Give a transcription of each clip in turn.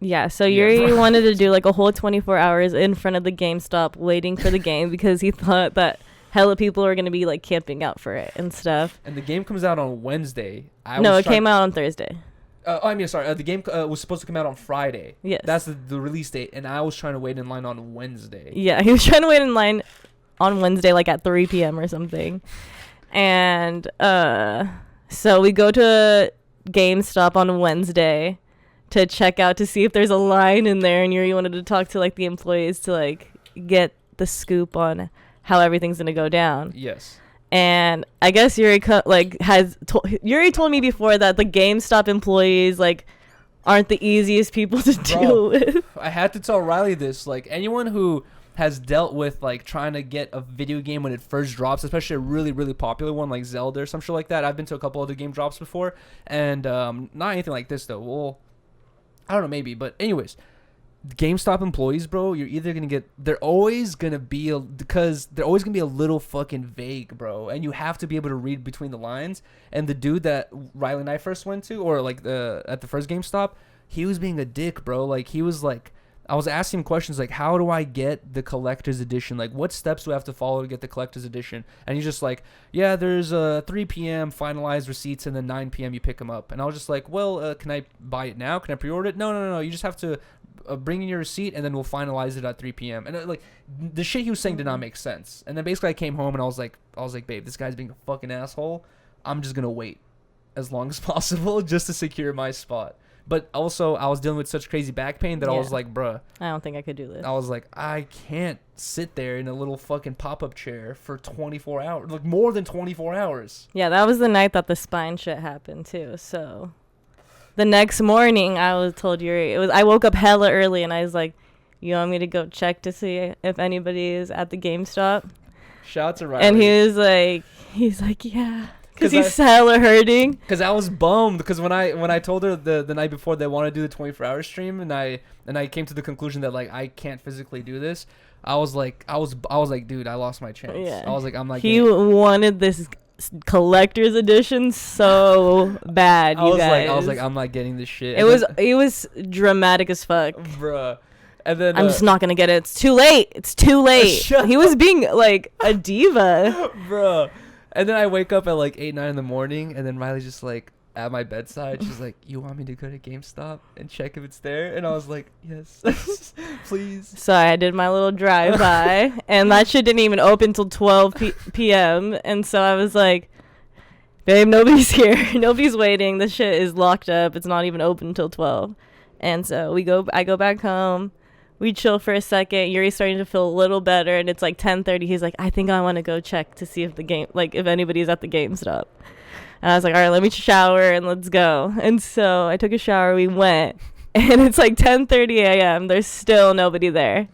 Yeah, so Yuriy wanted to do like a whole 24 hours in front of the GameStop waiting for the game because he thought that hella people were going to be like camping out for it and stuff. And the game comes out on Wednesday. It came out on Thursday. The game was supposed to come out on Friday. Yes. That's the release date, and I was trying to wait in line on Wednesday. Yeah, he was trying to wait in line on Wednesday like at 3 p.m. or something. And so we go to GameStop on Wednesday to check out to see if there's a line in there, and Yuriy wanted to talk to like the employees to like get the scoop on how everything's gonna go down. Yes. And I guess Yuriy told me before that the GameStop employees like aren't the easiest people to deal with. I had to tell Rylee this. Like, anyone who has dealt with like trying to get a video game when it first drops, especially a really, really popular one like Zelda or some shit like that. I've been to a couple other game drops before, and not anything like this though. Well, I don't know, maybe, but anyways, GameStop employees, bro, you're either gonna get, they're always gonna be a little fucking vague, bro, and you have to be able to read between the lines. And the dude that Rylee and I first went to, or like at the first GameStop, he was being a dick, bro. Like, he was like, I was asking him questions like, how do I get the collector's edition? Like, what steps do I have to follow to get the collector's edition? And he's just like, yeah, there's 3 p.m. finalized receipts, and then 9 p.m. you pick them up. And I was just like, well, can I buy it now? Can I pre-order it? No. You just have to bring in your receipt, and then we'll finalize it at 3 p.m. And like, the shit he was saying did not make sense. And then basically I came home and I was like, babe, this guy's being a fucking asshole. I'm just gonna wait as long as possible just to secure my spot. But also, I was dealing with such crazy back pain that I was like, bruh. I don't think I could do this. I was like, I can't sit there in a little fucking pop-up chair for 24 hours. Like, more than 24 hours. Yeah, that was the night that the spine shit happened, too. So, the next morning, I was told Yuriy. I woke up hella early, and I was like, you want me to go check to see if anybody is at the GameStop? Shout out to Rylee. And he's like, yeah. Because he's hella hurting. Because I was bummed. Because when I told her the night before they want to do the 24-hour stream, and I came to the conclusion that like I can't physically do this, I was like, dude, I lost my chance. Yeah. I was like, I'm like, he wanted this collector's edition so bad. I was like, I'm not getting this shit. It was dramatic as fuck, bruh. And then I'm just not gonna get it. It's too late. He was being like a diva, bruh. And then I wake up at like 8, 9 in the morning, and then Rylee's just like at my bedside. She's like, you want me to go to GameStop and check if it's there? And I was like, yes, please. So I did my little drive-by, and that shit didn't even open till 12 p.m. And so I was like, babe, nobody's here. Nobody's waiting. This shit is locked up. It's not even open until 12. And so I go back home. We chill for a second. Yuri's starting to feel a little better, and it's like 10:30. He's like, I think I want to go check to see if if anybody's at the GameStop. And I was like, all right, let me shower and let's go. And so I took a shower. We went, and it's like 10:30 a.m. There's still nobody there.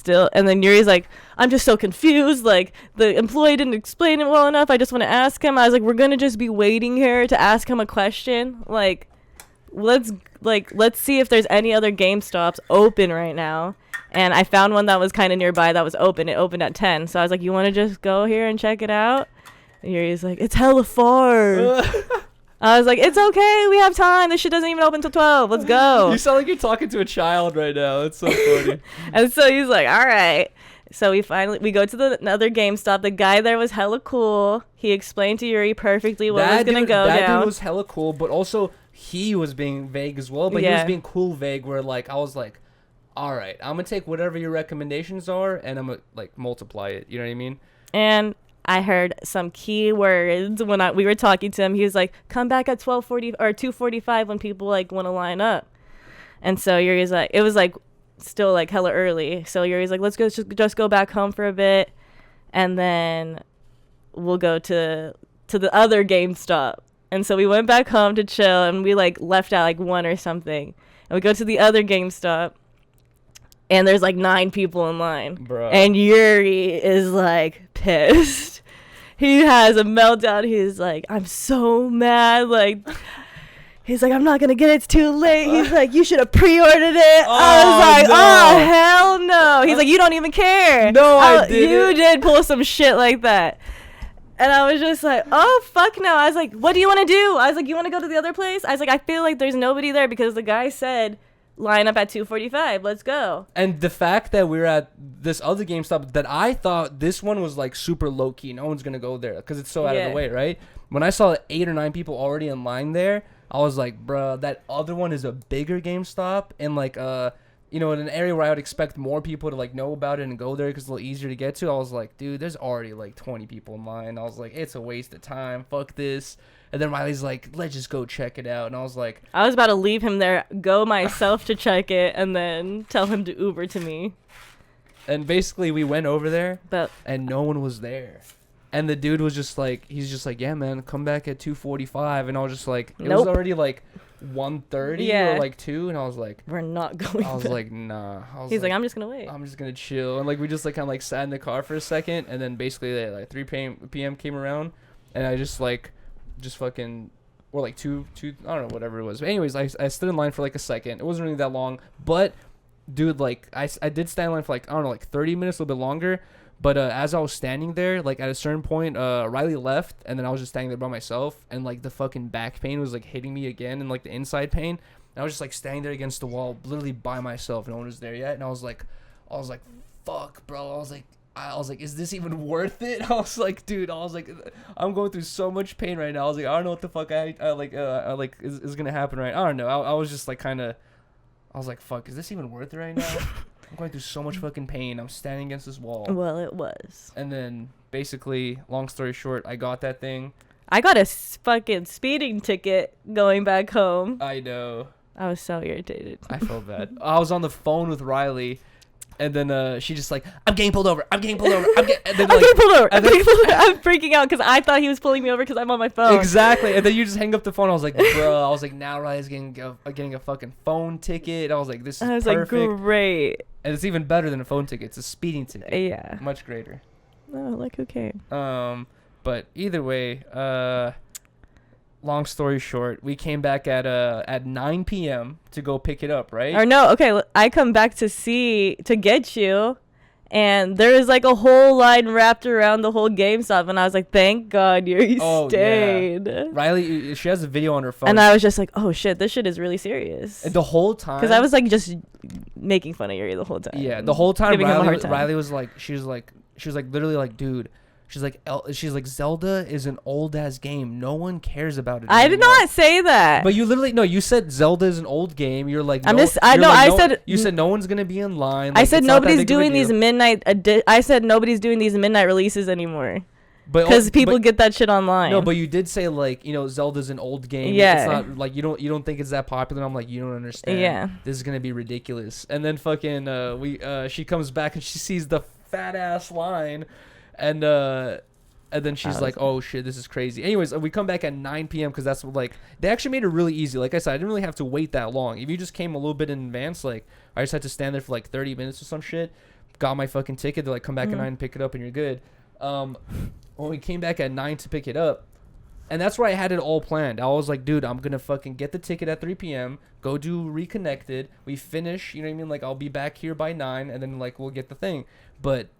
And then Yuri's like, I'm just so confused. Like, the employee didn't explain it well enough. I just want to ask him. I was like, we're gonna just be waiting here to ask him a question. Like, let's see if there's any other GameStops open right now. And I found one that was kind of nearby that was open. It opened at 10. So I was like, you want to just go here and check it out? And Yuri's like, it's hella far. I was like, it's okay. We have time. This shit doesn't even open until 12. Let's go. You sound like you're talking to a child right now. It's so funny. And so he's like, all right. So we go to another GameStop. The guy there was hella cool. He explained to Yuriy perfectly what was going to go down. That dude was hella cool, but also he was being vague as well. But he was being cool vague, where like I was like, all right, I'm going to take whatever your recommendations are, and I'm going to like multiply it. You know what I mean? And I heard some key words when we were talking to him. He was like, come back at 12:40 or 2:45 when people like want to line up. And so Yuri's like, it was like still like hella early. So Yuri's like, let's go just go back home for a bit, and then we'll go to the other GameStop. And so we went back home to chill, and we like left at like 1 or something. And we go to the other GameStop, and there's like 9 people in line. Bruh. And Yuriy is like pissed. He has a meltdown. He's like, I'm so mad. Like, he's like, I'm not going to get it. It's too late. He's like, you should have pre-ordered it. I was like, no. Oh, hell no. He's like, you don't even care. No, I didn't. You did pull some shit like that. And I was just like, oh, fuck no. I was like, what do you want to do? I was like, you want to go to the other place? I was like, I feel like there's nobody there because the guy said line up at 2:45. Let's go. And the fact that we're at this other GameStop that I thought this one was like super low key. No one's gonna go there because it's so out of the way, right? When I saw 8 or 9 people already in line there, I was like, bruh, that other one is a bigger GameStop and like you know, in an area where I would expect more people to like know about it and go there because it's a little easier to get to. I was like, dude, there's already like 20 people in line. I was like, it's a waste of time. Fuck this. And then Riley's like, let's just go check it out. And I was like, I was about to leave him there, go myself to check it, and then tell him to Uber to me. And basically we went over there, but and no one was there. And the dude was just like, he's just like, yeah, man, come back at 2:45. And I was just like, it was already like 1:30 or like 2. And I was like, we're not going I was back. like, nah. He's like, I'm just going to wait. I'm just going to chill. And like, we just like kind of like sat in the car for a second. And then basically like 3 p.m. came around. And I just like, fucking, or like 2, I don't know, whatever it was. But anyways, I stood in line for like a second. It wasn't really that long. But dude, like I did stand in line for like, I don't know, like 30 minutes, a little bit longer. But as I was standing there, like at a certain point, Rylee left, and then I was just standing there by myself, and like the fucking back pain was like hitting me again, and like the inside pain. And I was just like standing there against the wall, literally by myself. No one was there yet, and I was like, fuck, bro. I was like, is this even worth it? I was like, dude, I'm going through so much pain right now. I was like, I don't know what the fuck is gonna happen right. I don't know. I was just like kind of, I was like, fuck, is this even worth it right now? I'm going through so much fucking pain. I'm standing against this wall. Well, it was. And then, basically, long story short, I got that thing. I got a fucking speeding ticket going back home. I know. I was so irritated. I felt bad. I was on the phone with Rylee, and then she just like, I'm getting pulled over. I'm getting pulled over. I'm getting pulled over. I'm freaking out because I thought he was pulling me over because I'm on my phone. Exactly. And then you just hang up the phone. I was like, bro. I was like, now Riley's getting a fucking phone ticket. I was like, this is perfect. I was like, great. And it's even better than a phone ticket. It's a speeding ticket. Yeah. Much greater. No, like who came? But either way, long story short, we came back at 9 p.m. to go pick it up, right? Or no, okay, I come back to get you, and there is like a whole line wrapped around the whole GameStop, and I was like, thank God you stayed. Yeah. Rylee, she has a video on her phone. And I was just like, oh shit, this shit is really serious. And the whole time. Because I was like just making fun of Yuri the whole time. Yeah, the whole time Rylee was like, she was like literally like, dude. She's like, Zelda is an old ass game. No one cares about it anymore. I did not say that. But you said Zelda is an old game. You're like, you said no one's gonna be in line. Like, I said nobody's doing these midnight. I said nobody's doing these midnight releases anymore. Because people get that shit online. No, but you did say like, Zelda's an old game. Yeah. It's not like you don't think it's that popular. I'm like, you don't understand. Yeah. This is gonna be ridiculous. And then fucking she comes back and she sees the fat ass line. And then she's like, oh shit, this is crazy. Anyways, we come back at 9 p.m. because that's what, like, they actually made it really easy. Like I said, I didn't really have to wait that long. If you just came a little bit in advance, like, I just had to stand there for like 30 minutes or some shit. Got my fucking ticket. They're like, come back at 9 and pick it up and you're good. When we came back at 9 to pick it up, and that's where I had it all planned. I was like, dude, I'm going to fucking get the ticket at 3 p.m., go do Reconnected. We finish, you know what I mean? Like, I'll be back here by 9, and then, like, we'll get the thing. But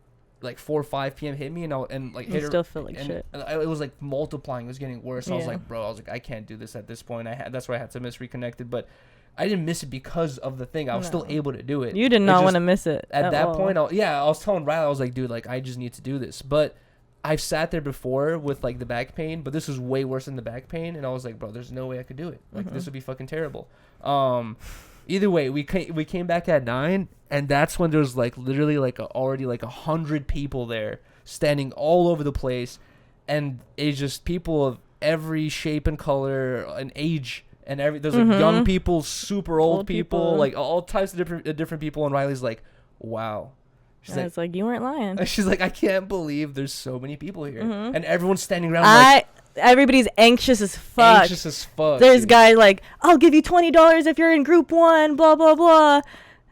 like 4 or 5 p.m. hit me, and like hit her. Still feel like shit. It was like multiplying. It was getting worse. So I was like, bro, I can't do this at this point. That's why I had to miss Reconnected, but I didn't miss it because of the thing. I was still able to do it. You did not want to miss it at that point. I was telling Rylee, I was like, dude, like I just need to do this. But I've sat there before with like the back pain, but this was way worse than the back pain, and I was like, bro, there's no way I could do it. Like this would be fucking terrible. Either way, we came back at 9, and that's when there's like literally like already like 100 people there standing all over the place, and it's just people of every shape and color and age and there's like young people, super old people, like all types of different people. And Riley's like, wow. She's like, you weren't lying. She's like, I can't believe there's so many people here, and everyone's standing around everybody's anxious as fuck. There's dude. Guy like, I'll give you $20 if you're in group 1, blah blah blah.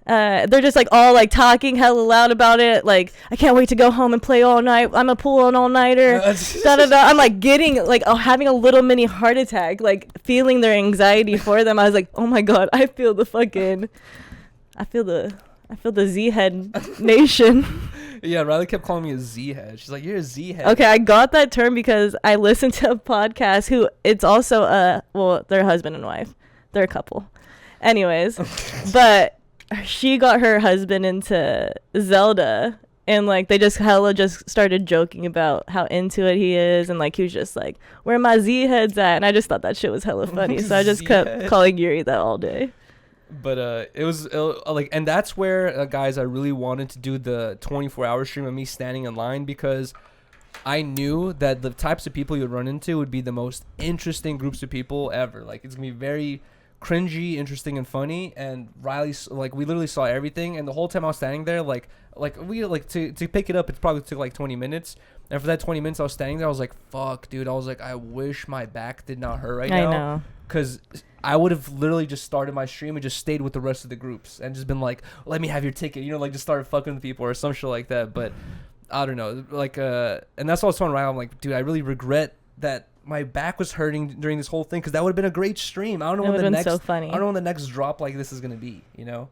They're just like all like talking hella loud about it. Like, I can't wait to go home and play all night. I'm gonna pull an all-nighter. Da da da. I'm like getting like having a little mini heart attack, like feeling their anxiety for them. I was like, oh my god, I feel the Z-head nation. Yeah, Rylee kept calling me a Z-head. She's like, you're a Z-head. Okay, I got that term because I listened to a podcast it's also, their husband and wife. They're a couple. Anyways, but she got her husband into Zelda, and like they just started joking about how into it he is, and like he was just like, where my Z heads at, and I just thought that shit was hella funny, so I just kept calling Yuriy that all day. But it was like, and that's where guys, I really wanted to do the 24-hour stream of me standing in line, because I knew that the types of people you would run into would be the most interesting groups of people ever. Like, it's gonna be very cringy, interesting, and funny. And Rylee, like, we literally saw everything, and the whole time I was standing there, like we like to pick it up, it probably took like 20 minutes. And for that 20 minutes I was standing there, I was like, fuck, dude. I was like, I wish my back did not hurt right now. I know. Because I would have literally just started my stream and just stayed with the rest of the groups and just been like, let me have your ticket, you know, like just started fucking with people or some shit like that. But I don't know, like, and that's what I was telling Ryan. I'm like, dude, I really regret that my back was hurting during this whole thing, because that would have been a great stream. I don't know when the next, so funny. I don't know when the next drop like this is gonna be, you know.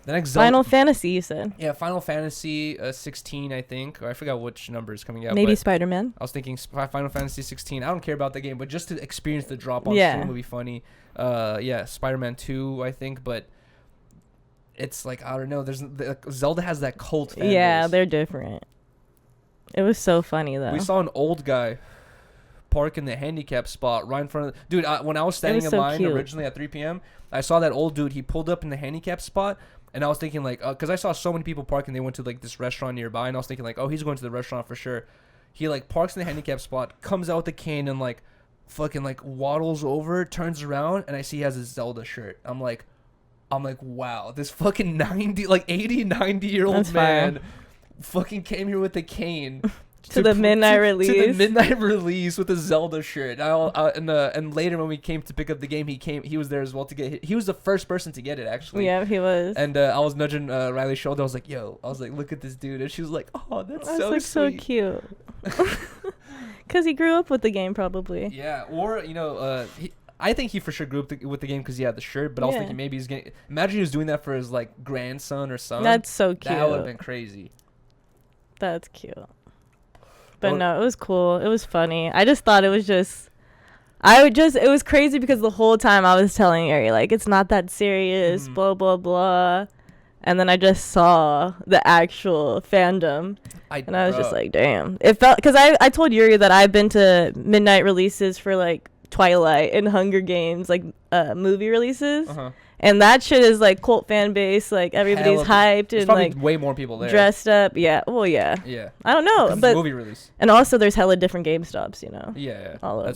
The next Final Fantasy, you said? Yeah, Final Fantasy 16, I think. Or I forgot which number is coming out. Maybe Spider-Man. I was thinking Final Fantasy 16. I don't care about the game, but just to experience the drop on stream would be funny. Yeah, Spider-Man 2, I think. But it's like, I don't know. Zelda has that cult fan base. They're different. It was so funny, though. We saw an old guy park in the handicap spot right in front of... Dude, when I was standing in line originally at 3 p.m., I saw that old dude. He pulled up in the handicap spot. And I was thinking, like, because I saw so many people parking, they went to, like, this restaurant nearby. And I was thinking, like, oh, he's going to the restaurant for sure. He, like, parks in the handicap spot, comes out with the cane, and, like, fucking, like, waddles over, turns around, and I see he has a Zelda shirt. I'm like, wow, this fucking 90-year-old man fucking came here with a cane. To the midnight release. To the midnight release with a Zelda shirt. And later when we came to pick up the game, he was there as well to get it. He was the first person to get it, actually. Yeah, he was. And I was nudging Riley's shoulder. I was like, look at this dude. And she was like, oh, that's so sweet. So cute. Because he grew up with the game, probably. Yeah, or, you know, I think he for sure grew up with the game because he had the shirt. But I was thinking maybe he's getting... Imagine he was doing that for his, like, grandson or son. That's so cute. That would have been crazy. That's cute. But no, it was cool. It was funny. I just thought it was just... it was crazy because the whole time I was telling Yuri, like, it's not that serious, blah, blah, blah. And then I just saw the actual fandom. And I was just like, damn. It felt... Because I told Yuri that I've been to midnight releases for, like, Twilight and Hunger Games, like, movie releases. And that shit is like cult fan base. Like everybody's hyped and like way more people there dressed up. Yeah. Well, yeah. Yeah. I don't know, but movie release. And also there's hella different GameStops, you know. Yeah. All over.